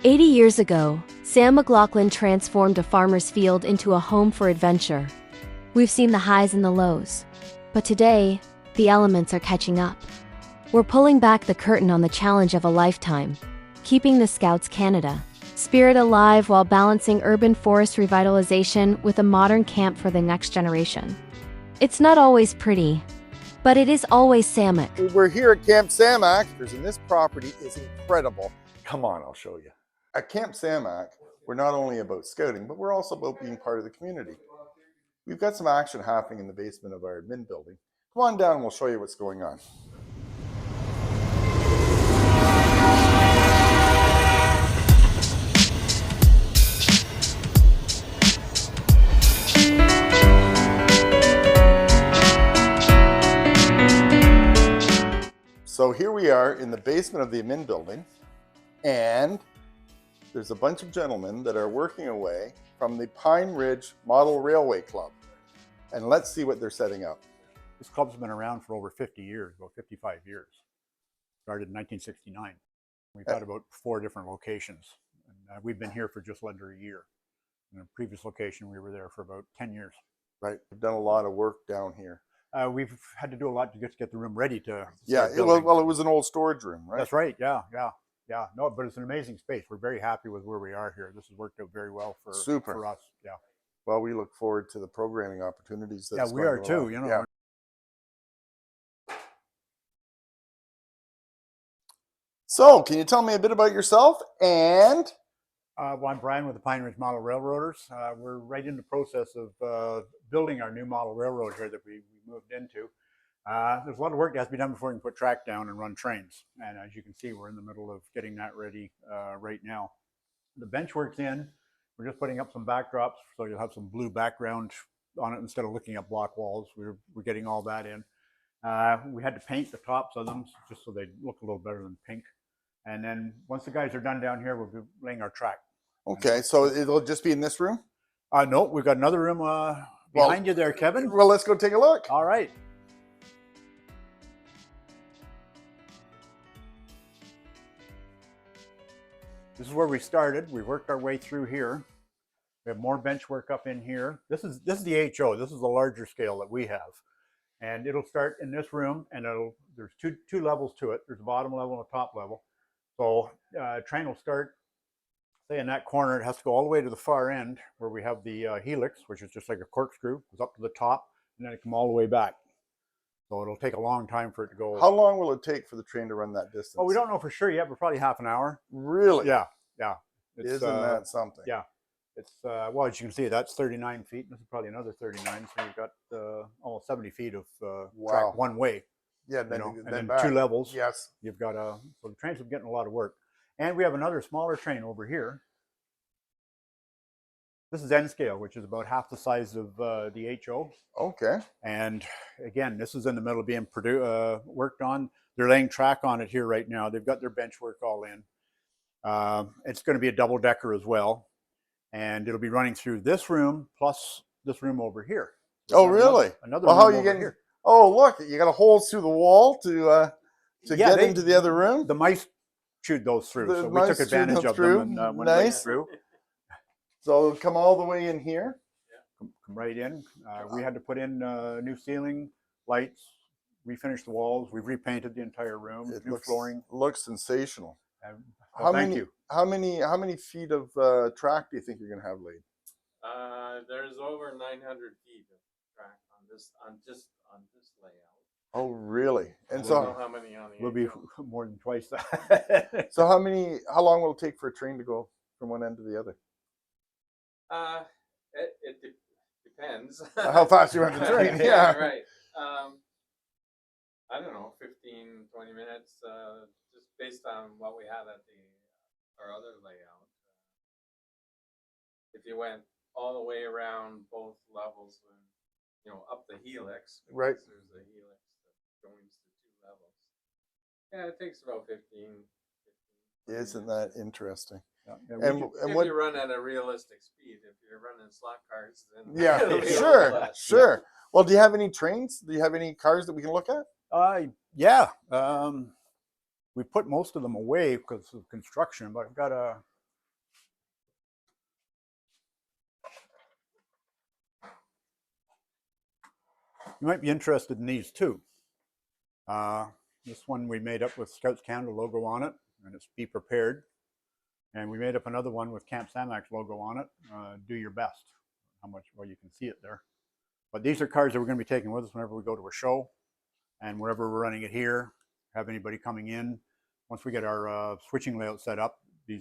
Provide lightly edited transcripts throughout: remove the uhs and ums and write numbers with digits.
80 years ago, Sam McLaughlin transformed a farmer's field into a home for adventure. We've seen the highs and the lows. But today, the elements are catching up. We're pulling back the curtain on the challenge of a lifetime, keeping the Scouts Canada spirit alive while balancing urban forest revitalization with a modern camp for the next generation. It's not always pretty, but it is always Samac. We're here at Camp Samac, and this property is incredible. Come on, I'll show you. At Camp Samac, we're not only about scouting, but we're also about being part of the community. We've got some action happening in the basement of our admin building. Come on down and we'll show you what's going on. So here we are in the basement of the admin building, and there's a bunch of gentlemen that are working away from the Pine Ridge Model Railway Club. And let's see what they're setting up. This club's been around for over 50 years, about 55 years. Started in 1969. We've got about 4 different locations. And we've been here for just under a year. In the previous location, we were there for about 10 years. Right, we've done a lot of work down here. We've had to do a lot to just get the room ready to Yeah, well, it was an old storage room, right? That's right, yeah. No, but it's an amazing space. We're very happy with where we are here. This has worked out very well for us, yeah. Well, we look forward to the programming opportunities. Yeah, we are too, you know. Yeah. So, can you tell me a bit about yourself? And well, I'm Brian with the Pine Ridge Model Railroaders. We're right in the process of building our new model railroad here that we moved into. There's a lot of work that has to be done before we can put track down and run trains. And as you can see, we're in the middle of getting that ready right now. The bench work's in. We're just putting up some backdrops, so you'll have some blue background on it instead of looking at block walls. We're getting all that in. We had to paint the tops of them just so they look a little better than pink. And then once the guys are done down here, we'll be laying our track. Okay, so it'll just be in this room? No, we've got another room behind you there, Kevin. Well, let's go take a look. All right. This is where we started. We worked our way through here. We have more bench work up in here. This is the HO. This is the larger scale that we have. And it'll start in this room, and there's two levels to it. There's a bottom level and a top level. So train will start, say, in that corner. It has to go all the way to the far end where we have the helix, which is just like a corkscrew. It goes up to the top, and then it comes all the way back. So it'll take a long time for it to go. How long will it take for the train to run that distance? Oh, we don't know for sure yet, but probably half an hour. Really? Yeah. Isn't that something? Yeah. It's, well, as you can see, that's 39 feet. This is probably another 39. So you've got almost 70 feet of track one way. Yeah, then back. 2 levels. Yes. You've got so the trains are getting a lot of work. And we have another smaller train over here. This is N scale, which is about half the size of the HO. Okay. And again, this is in the middle of being worked on. They're laying track on it here right now. They've got their bench work all in. It's going to be a double decker as well. And it'll be running through this room plus this room over here. So oh, really? Another well, room how are you getting here? Oh, look, you got a hole through the wall to get into the other room? The mice chewed those through, so we took advantage of them and went right through. So come all the way in here? Yeah. Come right in. We had to put in new ceiling, lights, refinish the walls. We've repainted the entire room, new flooring. Looks sensational. Thank you. How many feet of track do you think you're going to have laid? There's over 900 feet of track on this layout. Oh, really? And I so don't know how many on the will be more than twice that. So how long will it take for a train to go from one end to the other? It depends. How fast you run the train? Yeah, right. I don't know, 15, 20 minutes, just based on what we had at our other layout. If you went all the way around both levels, up the helix, right? There's a helix that joins the 2 levels. Yeah, it takes about 15. Isn't that interesting? Yeah, if you run at a realistic speed, if you're running slot cars, then sure. Well, do you have any trains? Do you have any cars that we can look at? We put most of them away because of construction, but I've got You might be interested in these too. This one we made up with Scouts Canada logo on it, and it's Be Prepared. And we made up another one with Camp Samac's logo on it, Do Your Best. How much, well, you can see it there. But these are cars that we're going to be taking with us whenever we go to a show, and wherever we're running it here, have anybody coming in. Once we get our switching layout set up, at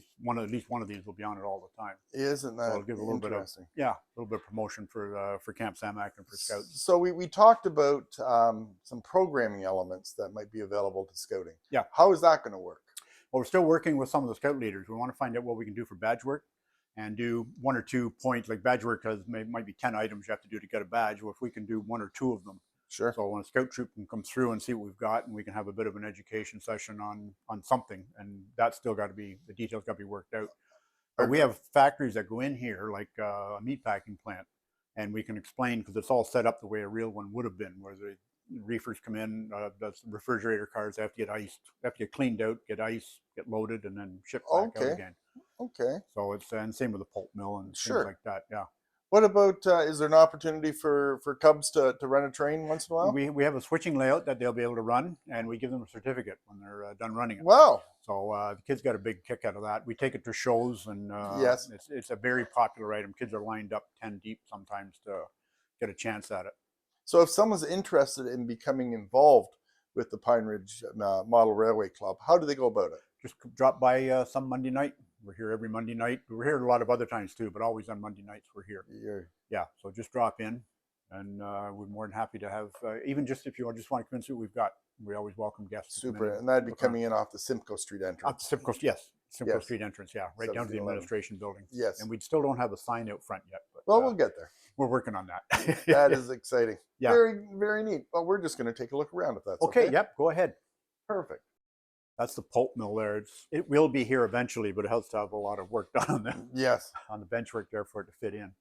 least one of these will be on it all the time. Isn't that so give a little interesting? Bit of, a little bit of promotion for Camp Samac and for Scouts. So we talked about some programming elements that might be available to scouting. Yeah. How is that going to work? Well, we're still working with some of the Scout leaders. We want to find out what we can do for badge work and do 1 or 2 points, like badge work might be 10 items you have to do to get a badge. Well, if we can do 1 or 2 of them. Sure. So when a scout troop can come through and see what we've got, and we can have a bit of an education session on something, and that's still got to be, the details got to be worked out. But we have factories that go in here, like a meat packing plant, and we can explain, because it's all set up the way a real one would have been, where the reefers come in, the refrigerator cars, they have to get iced, they have to get cleaned out, get ice, get loaded, and then shipped back out again. Okay. So it's, and same with the pulp mill and Sure. things like that, yeah. What about, is there an opportunity for Cubs to run a train once in a while? We have a switching layout that they'll be able to run, and we give them a certificate when they're done running it. Wow. So the kids got a big kick out of that. We take it to shows, and yes, it's a very popular item. Kids are lined up 10 deep sometimes to get a chance at it. So if someone's interested in becoming involved with the Pine Ridge Model Railway Club, how do they go about it? Just drop by some Monday night. We're here every Monday night. We're here a lot of other times too, but always on Monday nights we're here. Yeah, so just drop in, and we're more than happy to have, even just if you just want to come and see what we've got, we always welcome guests. Super, and that'd be coming in off the Simcoe Street entrance. Off the Simcoe, yes. Simcoe Street entrance, yeah, right down to the administration building. Yes. And we still don't have a sign out front yet. But, well, we'll get there. We're working on that. That is exciting. Yeah. Very, very neat. Well, we're just going to take a look around if that's okay. Okay, yep, go ahead. Perfect. That's the pulp mill there. It will be here eventually, but it has to have a lot of work done on that. Yes. On the bench work there for it to fit in.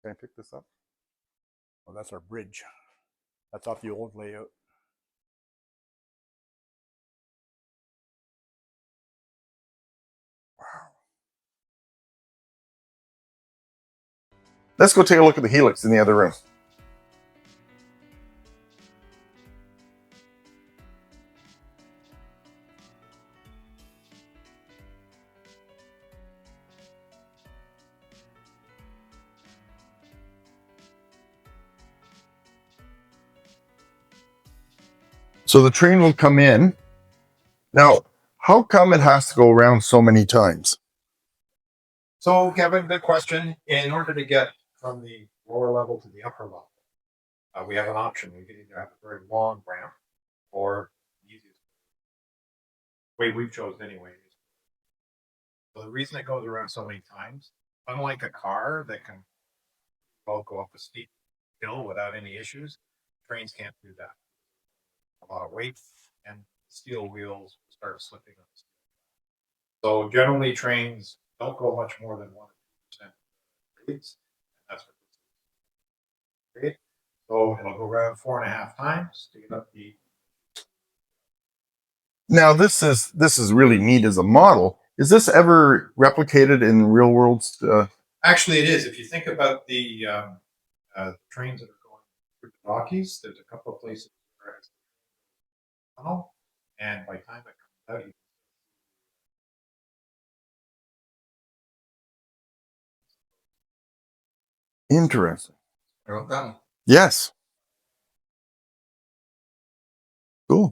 Can I pick this up? Oh, that's our bridge. That's off the old layout. Wow. Let's go take a look at the helix in the other room. So the train will come in. Now, how come it has to go around so many times? So, Kevin, good question. In order to get from the lower level to the upper level, we have an option. We can either have a very long ramp or the easiest way we've chosen anyway. So the reason it goes around so many times, unlike a car that can go up a steep hill without any issues, trains can't do that. A lot of weight, and steel wheels start slipping on the steel. So generally trains don't go much more than 1% grades. That's what it's great. So it'll go around 4.5 times to get up the. Now this is really neat as a model. Is this ever replicated in real world? Actually, it is. If you think about the trains that are going through the Rockies, there's a couple of places where it's tunnel, and by the time it comes out, Interesting. you Yes. Cool.